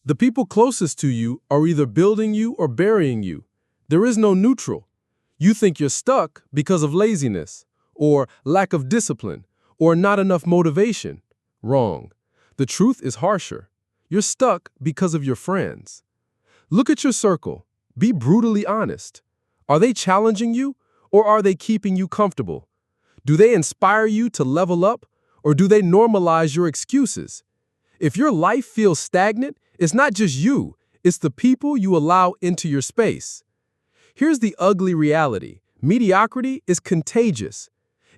The people closest to you are either building you or burying you. There is no neutral. You think you're stuck because of laziness, or lack of discipline, or not enough motivation. Wrong. The truth is harsher. You're stuck because of your friends. Look at your circle. Be brutally honest. Are they challenging you, or are they keeping you comfortable? Do they inspire you to level up, or do they normalize your excuses? If your life feels stagnant, it's not just you, it's the people you allow into your space. Here's the ugly reality. Mediocrity is contagious.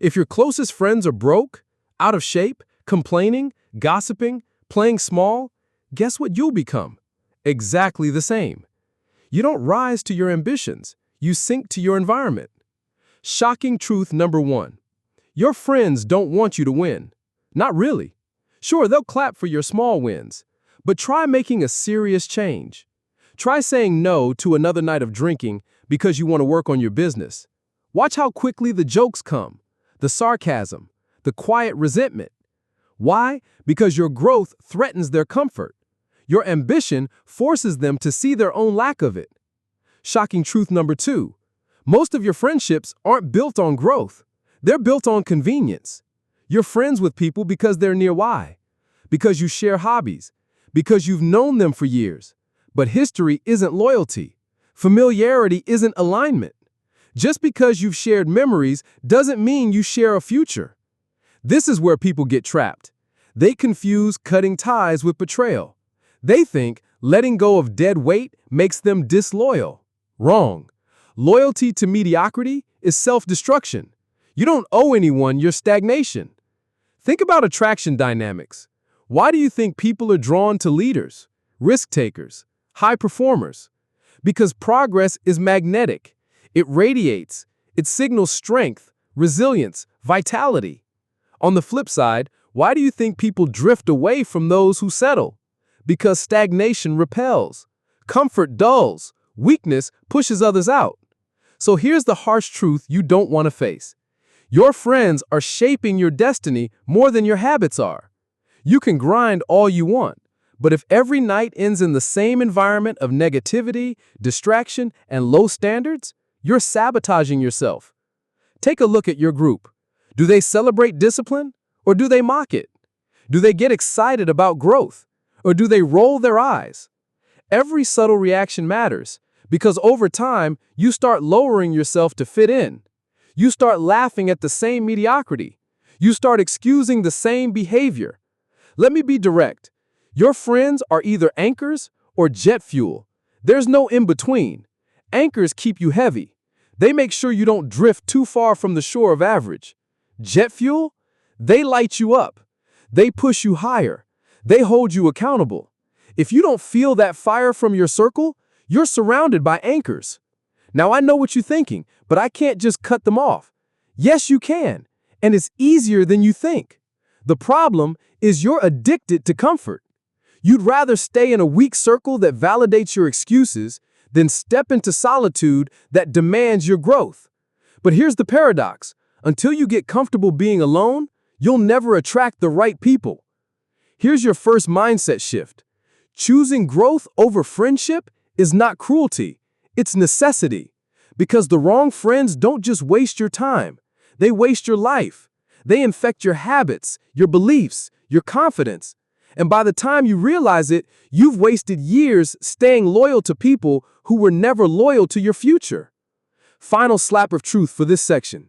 If your closest friends are broke, out of shape, complaining, gossiping, playing small, guess what you'll become? Exactly the same. You don't rise to your ambitions, you sink to your environment. Shocking truth number 1. Your friends don't want you to win. Not really. Sure, they'll clap for your small wins, but try making a serious change. Try saying no to another night of drinking because you want to work on your business. Watch how quickly the jokes come, the sarcasm, the quiet resentment. Why? Because your growth threatens their comfort. Your ambition forces them to see their own lack of it. Shocking truth number 2. Most of your friendships aren't built on growth. They're built on convenience. You're friends with people because they're near why, because you share hobbies, because you've known them for years. But history isn't loyalty. Familiarity isn't alignment. Just because you've shared memories doesn't mean you share a future. This is where people get trapped. They confuse cutting ties with betrayal. They think letting go of dead weight makes them disloyal. Wrong. Loyalty to mediocrity is self-destruction. You don't owe anyone your stagnation. Think about attraction dynamics. Why do you think people are drawn to leaders, risk-takers, high performers? Because progress is magnetic. It radiates. It signals strength, resilience, vitality. On the flip side, why do you think people drift away from those who settle? Because stagnation repels. Comfort dulls. Weakness pushes others out. So here's the harsh truth you don't want to face. Your friends are shaping your destiny more than your habits are. You can grind all you want, but if every night ends in the same environment of negativity, distraction, and low standards, you're sabotaging yourself. Take a look at your group. Do they celebrate discipline, or do they mock it? Do they get excited about growth, or do they roll their eyes? Every subtle reaction matters, because over time, you start lowering yourself to fit in. You start laughing at the same mediocrity. You start excusing the same behavior. Let me be direct. Your friends are either anchors or jet fuel. There's no in-between. Anchors keep you heavy. They make sure you don't drift too far from the shore of average. Jet fuel? They light you up. They push you higher. They hold you accountable. If you don't feel that fire from your circle, you're surrounded by anchors. Now, I know what you're thinking, but I can't just cut them off. Yes, you can, and it's easier than you think. The problem is you're addicted to comfort. You'd rather stay in a weak circle that validates your excuses than step into solitude that demands your growth. But here's the paradox. Until you get comfortable being alone, you'll never attract the right people. Here's your first mindset shift. Choosing growth over friendship is not cruelty. It's necessity, because the wrong friends don't just waste your time. They waste your life. They infect your habits, your beliefs, your confidence. And by the time you realize it, you've wasted years staying loyal to people who were never loyal to your future. Final slap of truth for this section.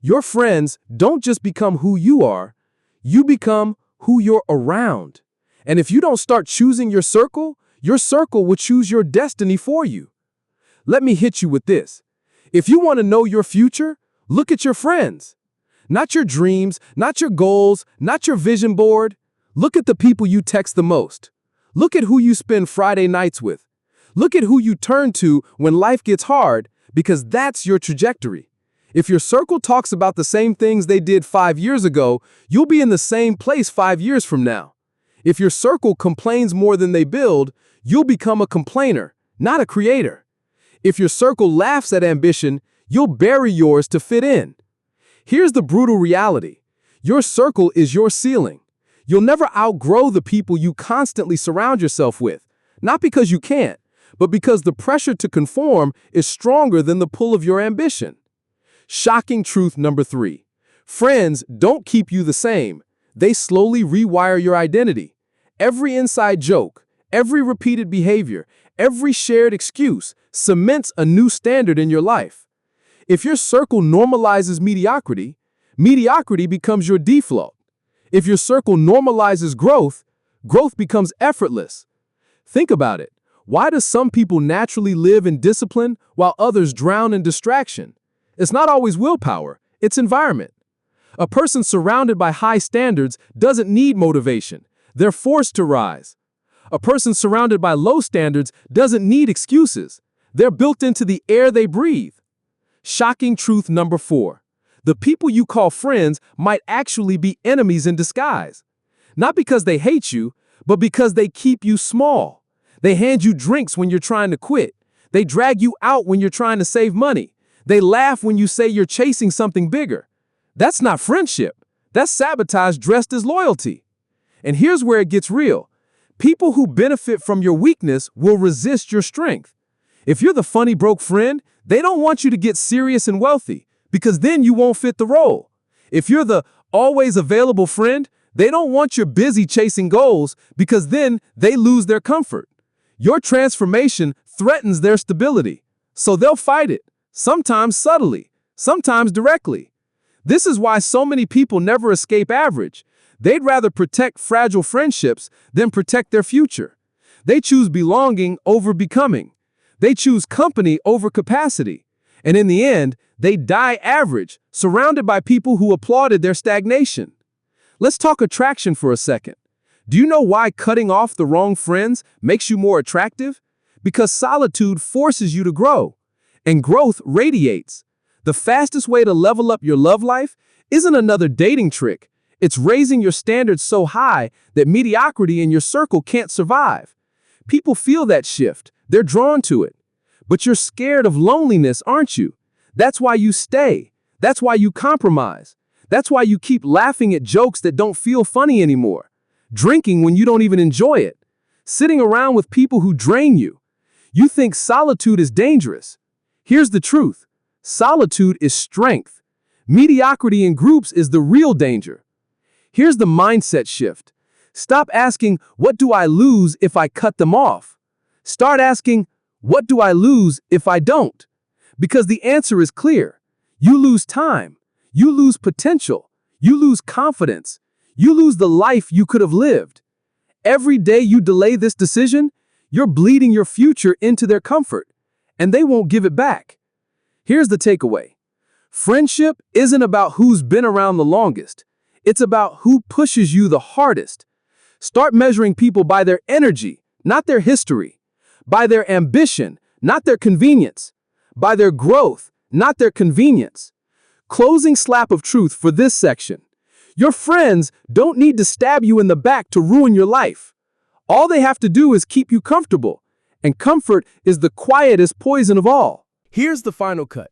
Your friends don't just become who you are, you become who you're around. And if you don't start choosing your circle will choose your destiny for you. Let me hit you with this. If you want to know your future, look at your friends. Not your dreams, not your goals, not your vision board. Look at the people you text the most. Look at who you spend Friday nights with. Look at who you turn to when life gets hard, because that's your trajectory. If your circle talks about the same things they did 5 years ago, you'll be in the same place 5 years from now. If your circle complains more than they build, you'll become a complainer, not a creator. If your circle laughs at ambition, you'll bury yours to fit in. Here's the brutal reality. Your circle is your ceiling. You'll never outgrow the people you constantly surround yourself with. Not because you can't, but because the pressure to conform is stronger than the pull of your ambition. Shocking truth number 3. Friends don't keep you the same. They slowly rewire your identity. Every inside joke, every repeated behavior, every shared excuse cements a new standard in your life. If your circle normalizes mediocrity, mediocrity becomes your default. If your circle normalizes growth, growth becomes effortless. Think about it. Why do some people naturally live in discipline while others drown in distraction? It's not always willpower, it's environment. A person surrounded by high standards doesn't need motivation. They're forced to rise. A person surrounded by low standards doesn't need excuses. They're built into the air they breathe. Shocking truth number 4. The people you call friends might actually be enemies in disguise. Not because they hate you, but because they keep you small. They hand you drinks when you're trying to quit. They drag you out when you're trying to save money. They laugh when you say you're chasing something bigger. That's not friendship. That's sabotage dressed as loyalty. And here's where it gets real. People who benefit from your weakness will resist your strength. If you're the funny broke friend, they don't want you to get serious and wealthy, because then you won't fit the role. If you're the always available friend, they don't want you busy chasing goals, because then they lose their comfort. Your transformation threatens their stability, so they'll fight it, sometimes subtly, sometimes directly. This is why so many people never escape average. They'd rather protect fragile friendships than protect their future. They choose belonging over becoming. They choose company over capacity. And in the end, they die average, surrounded by people who applauded their stagnation. Let's talk attraction for a second. Do you know why cutting off the wrong friends makes you more attractive? Because solitude forces you to grow, and growth radiates. The fastest way to level up your love life isn't another dating trick. It's raising your standards so high that mediocrity in your circle can't survive. People feel that shift. They're drawn to it. But you're scared of loneliness, aren't you? That's why you stay. That's why you compromise. That's why you keep laughing at jokes that don't feel funny anymore. Drinking when you don't even enjoy it. Sitting around with people who drain you. You think solitude is dangerous. Here's the truth. Solitude is strength. Mediocrity in groups is the real danger. Here's the mindset shift. Stop asking, what do I lose if I cut them off? Start asking, what do I lose if I don't? Because the answer is clear. You lose time. You lose potential. You lose confidence. You lose the life you could have lived. Every day you delay this decision, you're bleeding your future into their comfort, and they won't give it back. Here's the takeaway. Friendship isn't about who's been around the longest. It's about who pushes you the hardest. Start measuring people by their energy, not their history. By their ambition, not their convenience. By their growth, not their convenience. Closing slap of truth for this section. Your friends don't need to stab you in the back to ruin your life. All they have to do is keep you comfortable, and comfort is the quietest poison of all. Here's the final cut.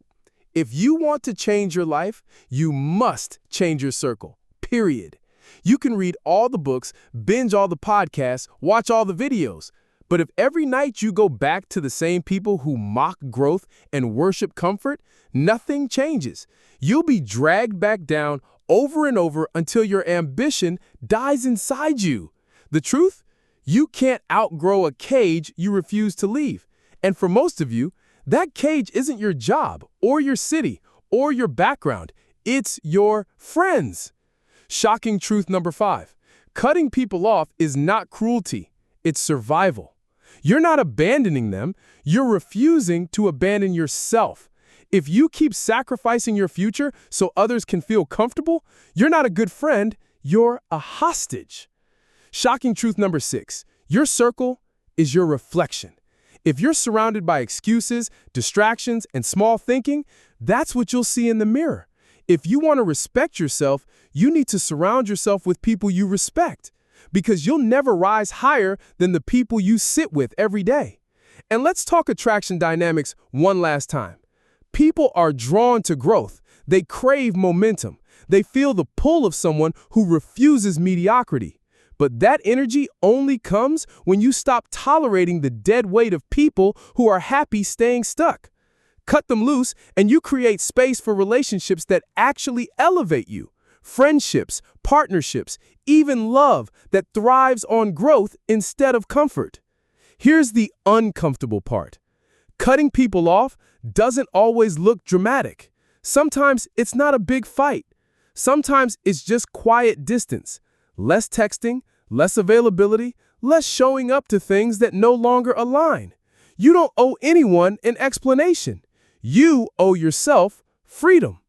If you want to change your life, you must change your circle. Period. You can read all the books, binge all the podcasts, watch all the videos. But if every night you go back to the same people who mock growth and worship comfort, nothing changes. You'll be dragged back down over and over until your ambition dies inside you. The truth? You can't outgrow a cage you refuse to leave. And for most of you, that cage isn't your job or your city or your background. It's your friends. Shocking truth number 5. Cutting people off is not cruelty. It's survival. You're not abandoning them. You're refusing to abandon yourself. If you keep sacrificing your future so others can feel comfortable, you're not a good friend. You're a hostage. Shocking truth number 6. Your circle is your reflection. If you're surrounded by excuses, distractions, and small thinking, that's what you'll see in the mirror. If you want to respect yourself, you need to surround yourself with people you respect, because you'll never rise higher than the people you sit with every day. And let's talk attraction dynamics one last time. People are drawn to growth. They crave momentum. They feel the pull of someone who refuses mediocrity. But that energy only comes when you stop tolerating the dead weight of people who are happy staying stuck. Cut them loose, and you create space for relationships that actually elevate you. Friendships, partnerships, even love that thrives on growth instead of comfort. Here's the uncomfortable part. Cutting people off doesn't always look dramatic. Sometimes it's not a big fight. Sometimes it's just quiet distance. Less texting, less availability, less showing up to things that no longer align. You don't owe anyone an explanation. You owe yourself freedom.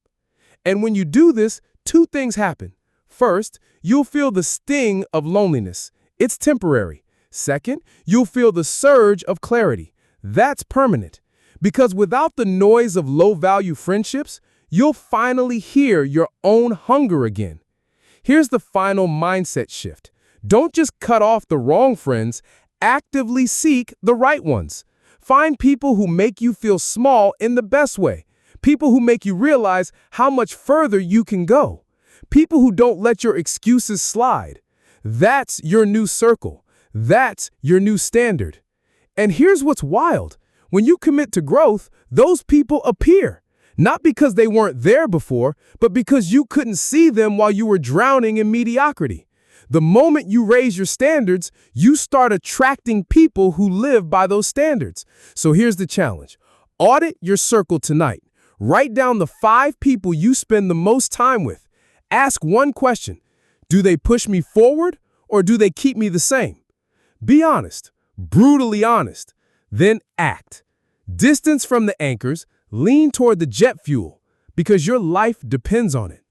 And when you do this, two things happen. First, you'll feel the sting of loneliness. It's temporary. Second, you'll feel the surge of clarity. That's permanent. Because without the noise of low-value friendships, you'll finally hear your own hunger again. Here's the final mindset shift. Don't just cut off the wrong friends, actively seek the right ones. Find people who make you feel small in the best way. People who make you realize how much further you can go. People who don't let your excuses slide. That's your new circle. That's your new standard. And here's what's wild. When you commit to growth, those people appear. Not because they weren't there before, but because you couldn't see them while you were drowning in mediocrity. The moment you raise your standards, you start attracting people who live by those standards. So here's the challenge. Audit your circle tonight. Write down the 5 people you spend the most time with. Ask one question. Do they push me forward or do they keep me the same? Be honest, brutally honest. Then act. Distance from the anchors, lean toward the jet fuel, because your life depends on it.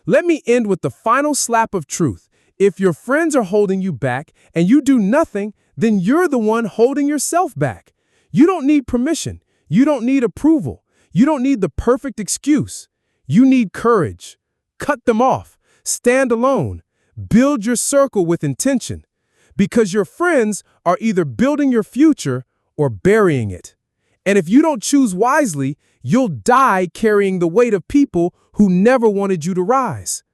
Let me end with the final slap of truth. If your friends are holding you back and you do nothing, then you're the one holding yourself back. You don't need permission. You don't need approval. You don't need the perfect excuse. You need courage. Cut them off. Stand alone. Build your circle with intention. Because your friends are either building your future or burying it. And if you don't choose wisely, you'll die carrying the weight of people who never wanted you to rise.